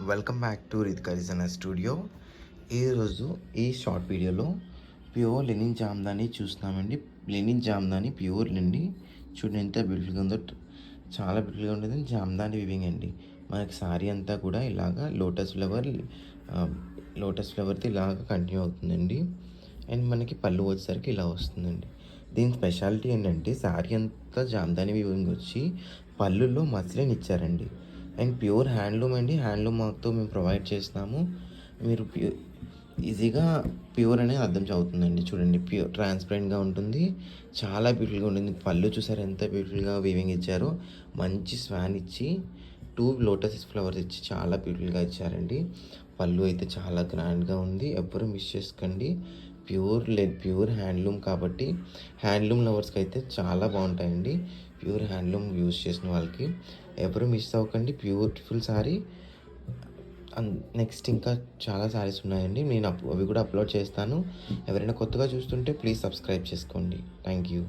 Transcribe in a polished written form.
Welcome back to Ritika studio. ఈరోజు ఈ short వీడియోలో ప్యూర్ లెనిన్ జామ్దాని చూస్తున్నామండి. లెనిన్ జామ్దాని ప్యూర్ అండి. చూడండి ఎంత బ్యూటిఫుల్గా ఉందో, చాలా బ్యూటిఫుల్గా ఉంటుంది. జామ్దాని వివింగ్ అండి. మనకి సారీ అంతా కూడా ఇలాగా లోటస్ ఫ్లవర్ది ఇలాగా కంటిన్యూ అవుతుందండి. అండ్ మనకి పళ్ళు వచ్చేసరికి ఇలా వస్తుందండి. దీని స్పెషాలిటీ ఏంటంటే సారీ అంతా జామ్దాని వివింగ్ వచ్చి పళ్ళుల్లో మస్లిన్ ఇచ్చారండి. అండ్ ప్యూర్ హ్యాండ్లూమ్ అండి. హ్యాండ్లూమ్ మాతో మేము ప్రొవైడ్ చేస్తున్నాము. మీరు ఈజీగా ప్యూర్ అనేది అర్థం అవుతుందండి. చూడండి, ప్యూర్ ట్రాన్స్పరెంట్గా ఉంటుంది, చాలా బ్యూటిఫుల్గా ఉంటుంది. పళ్ళు చూసారు ఎంత బ్యూటిఫుల్గా వీవింగ్ ఇచ్చారో. మంచి స్వాన్ ఇచ్చి 2 లోటస్ ఫ్లవర్స్ ఇచ్చి చాలా బ్యూటిఫుల్గా ఇచ్చారండి. పళ్ళు అయితే చాలా గ్రాండ్గా ఉంది. ఎవ్వరూ మిస్ చేసుకోండి. ప్యూర్ హ్యాండ్లూమ్ కాబట్టి హ్యాండ్లూమ్ లవర్స్కి అయితే చాలా బాగుంటాయండి. ప్యూర్ హ్యాండ్లూమ్ యూజ్ చేసిన వాళ్ళకి ఎవరు మిస్ అవ్వకండి. బ్యూటిఫుల్ శారీ. నెక్స్ట్ ఇంకా చాలా శారీస్ ఉన్నాయండి. నేను అవి కూడా అప్లోడ్ చేస్తాను. ఎవరైనా కొత్తగా చూస్తుంటే ప్లీజ్ సబ్స్క్రైబ్ చేసుకోండి. Thank you.